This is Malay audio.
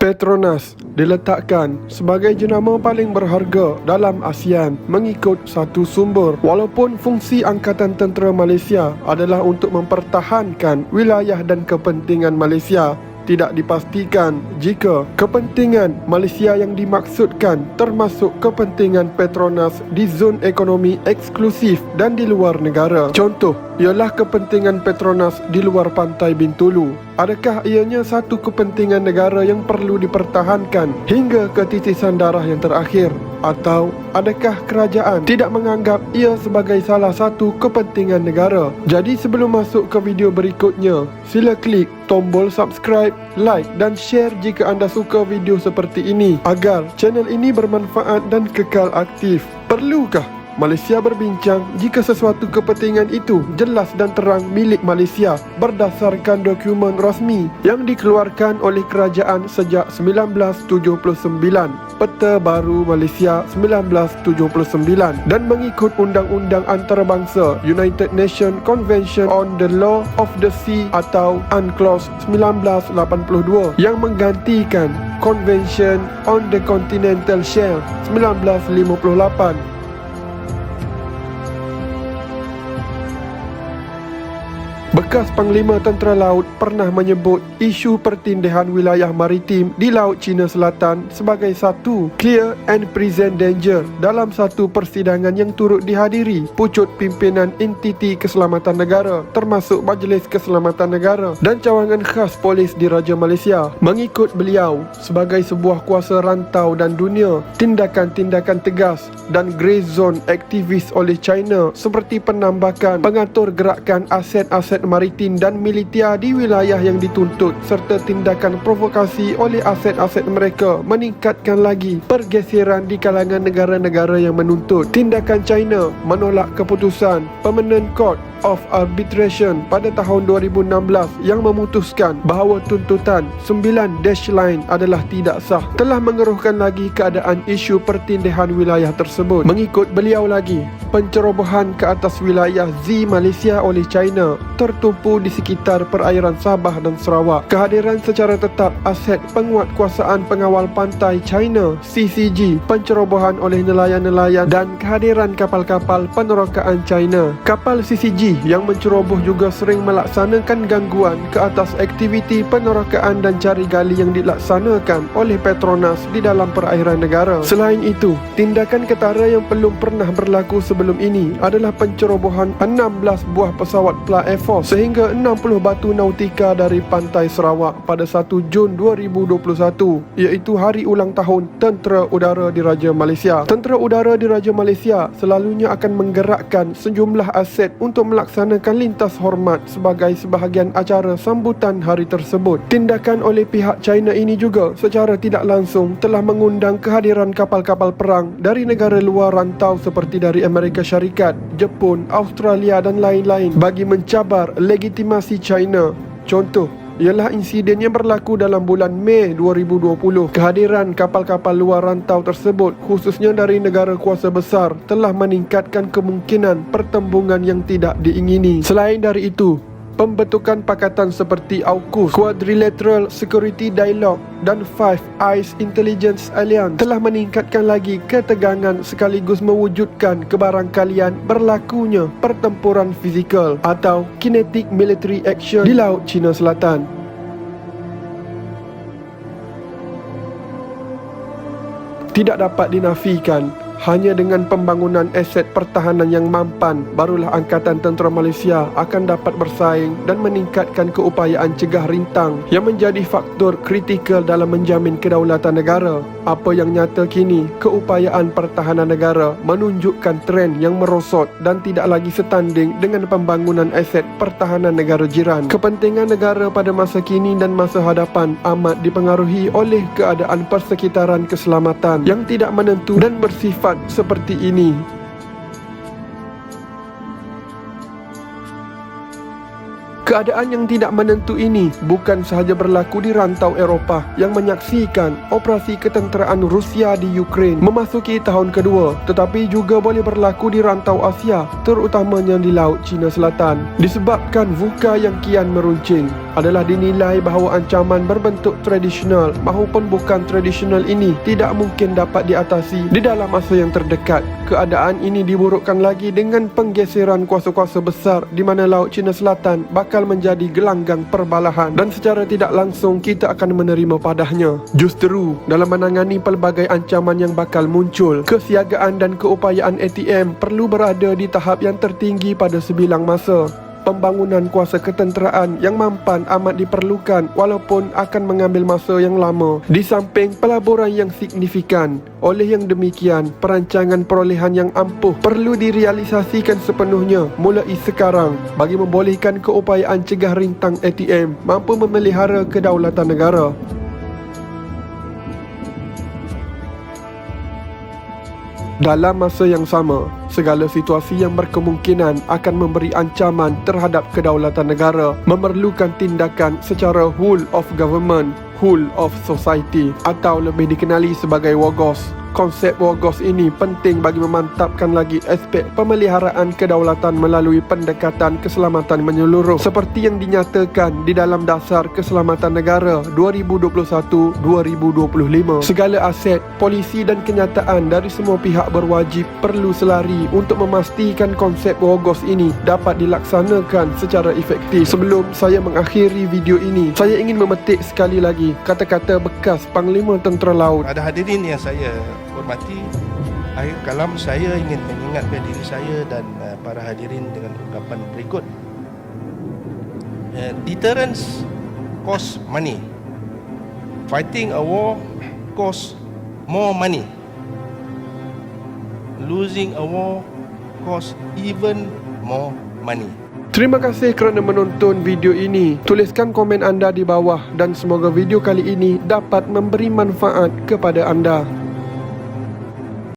Petronas diletakkan sebagai jenama paling berharga dalam ASEAN mengikut satu sumber. Walaupun fungsi Angkatan Tentera Malaysia adalah untuk mempertahankan wilayah dan kepentingan Malaysia, tidak dipastikan jika kepentingan Malaysia yang dimaksudkan termasuk kepentingan Petronas di zon ekonomi eksklusif dan di luar negara. Contoh ialah kepentingan Petronas di luar pantai Bintulu. Adakah ianya satu kepentingan negara yang perlu dipertahankan hingga ketitisan darah yang terakhir? Atau adakah kerajaan tidak menganggap ia sebagai salah satu kepentingan negara? Jadi sebelum masuk ke video berikutnya, sila klik tombol subscribe, like dan share jika anda suka video seperti ini agar channel ini bermanfaat dan kekal aktif. Perlukah Malaysia berbincang jika sesuatu kepentingan itu jelas dan terang milik Malaysia berdasarkan dokumen rasmi yang dikeluarkan oleh kerajaan sejak 1979, Peta Baru Malaysia 1979, dan mengikut Undang-Undang Antarabangsa United Nations Convention on the Law of the Sea atau UNCLOS 1982 yang menggantikan Convention on the Continental Shelf 1958. Bekas Panglima Tentera Laut pernah menyebut isu pertindihan wilayah maritim di Laut Cina Selatan sebagai satu clear and present danger dalam satu persidangan yang turut dihadiri pucuk pimpinan entiti keselamatan negara termasuk Majlis Keselamatan Negara dan cawangan khas polis di Raja Malaysia. Mengikut beliau, sebagai sebuah kuasa rantau dan dunia, tindakan-tindakan tegas dan grey zone aktivis oleh China seperti penambakan pengatur gerakan aset-aset maritim dan militer di wilayah yang dituntut serta tindakan provokasi oleh aset-aset mereka meningkatkan lagi pergeseran di kalangan negara-negara yang menuntut. Tindakan China menolak keputusan Permanent Court of Arbitration pada tahun 2016 yang memutuskan bahawa tuntutan 9 dash line adalah tidak sah telah mengeruhkan lagi keadaan isu pertindihan wilayah tersebut. Mengikut beliau lagi, pencerobohan ke atas wilayah Z Malaysia oleh China tertumpu di sekitar perairan Sabah dan Sarawak. Kehadiran secara tetap aset penguatkuasaan pengawal pantai China CCG, pencerobohan oleh nelayan-nelayan dan kehadiran kapal-kapal penerokaan China. Kapal CCG yang menceroboh juga sering melaksanakan gangguan ke atas aktiviti penerokaan dan cari gali yang dilaksanakan oleh Petronas di dalam perairan negara. Selain itu, tindakan ketara yang belum pernah berlaku sebelum ini adalah pencerobohan 16 buah pesawat Pla Air Force sehingga 60 batu nautika dari pantai Sarawak pada 1 Jun 2021, iaitu hari ulang tahun Tentera Udara Diraja Malaysia. Tentera Udara Diraja Malaysia selalunya akan menggerakkan sejumlah aset untuk melaksanakan lintas hormat sebagai sebahagian acara sambutan hari tersebut. Tindakan oleh pihak China ini juga secara tidak langsung telah mengundang kehadiran kapal-kapal perang dari negara luar rantau seperti dari Amerika Syarikat, Jepun, Australia dan lain-lain bagi mencabar legitimasi China. Contoh ialah insiden yang berlaku dalam bulan Mei 2020. Kehadiran kapal-kapal luar rantau tersebut, khususnya dari negara kuasa besar, telah meningkatkan kemungkinan pertembungan yang tidak diingini. Selain dari itu, pembentukan pakatan seperti AUKUS, Quadrilateral Security Dialogue dan Five Eyes Intelligence Alliance telah meningkatkan lagi ketegangan sekaligus mewujudkan kebarangkalian berlakunya pertempuran fizikal atau kinetic military action di Laut Cina Selatan. Tidak dapat dinafikan, hanya dengan pembangunan aset pertahanan yang mampan, barulah Angkatan Tentera Malaysia akan dapat bersaing dan meningkatkan keupayaan cegah rintang yang menjadi faktor kritikal dalam menjamin kedaulatan negara. Apa yang nyata kini, keupayaan pertahanan negara menunjukkan tren yang merosot dan tidak lagi setanding dengan pembangunan aset pertahanan negara jiran. Kepentingan negara pada masa kini dan masa hadapan amat dipengaruhi oleh keadaan persekitaran keselamatan yang tidak menentu dan bersifat seperti ini. Keadaan yang tidak menentu ini bukan sahaja berlaku di rantau Eropah yang menyaksikan operasi ketenteraan Rusia di Ukraine memasuki tahun kedua, tetapi juga boleh berlaku di rantau Asia, terutamanya di Laut Cina Selatan, disebabkan VUCA yang kian meruncing. adalah dinilai bahawa ancaman berbentuk tradisional maupun bukan tradisional ini tidak mungkin dapat diatasi di dalam masa yang terdekat. Keadaan ini diburukkan lagi dengan penggeseran kuasa-kuasa besar di mana Laut Cina Selatan bakal menjadi gelanggang perbalahan dan secara tidak langsung kita akan menerima padanya. Justeru, dalam menangani pelbagai ancaman yang bakal muncul, kesiagaan dan keupayaan ATM perlu berada di tahap yang tertinggi pada sebilang masa. Pembangunan kuasa ketenteraan yang mampan amat diperlukan walaupun akan mengambil masa yang lama, di samping pelaburan yang signifikan. Oleh yang demikian, perancangan perolehan yang ampuh perlu direalisasikan sepenuhnya mulai sekarang bagi membolehkan keupayaan cegah rintang ATM mampu memelihara kedaulatan negara. Dalam masa yang sama, segala situasi yang berkemungkinan akan memberi ancaman terhadap kedaulatan negara memerlukan tindakan secara whole of government, whole of society atau lebih dikenali sebagai WOGOS. Konsep WOGOS ini penting bagi memantapkan lagi aspek pemeliharaan kedaulatan melalui pendekatan keselamatan menyeluruh seperti yang dinyatakan di dalam Dasar Keselamatan Negara 2021-2025. Segala aset, polisi dan kenyataan dari semua pihak berwajib perlu selari untuk memastikan konsep WOGOS ini dapat dilaksanakan secara efektif. Sebelum saya mengakhiri video ini, saya ingin memetik sekali lagi kata-kata bekas Panglima Tentera Laut. Ada hadirin yang saya hormati, akhir kalam saya ingin mengingatkan diri saya dan para hadirin dengan ungkapan berikut. Deterrence cost money. Fighting a war costs more money. Losing a war costs even more money. Terima kasih kerana menonton video ini. Tuliskan komen anda di bawah dan semoga video kali ini dapat memberi manfaat kepada anda.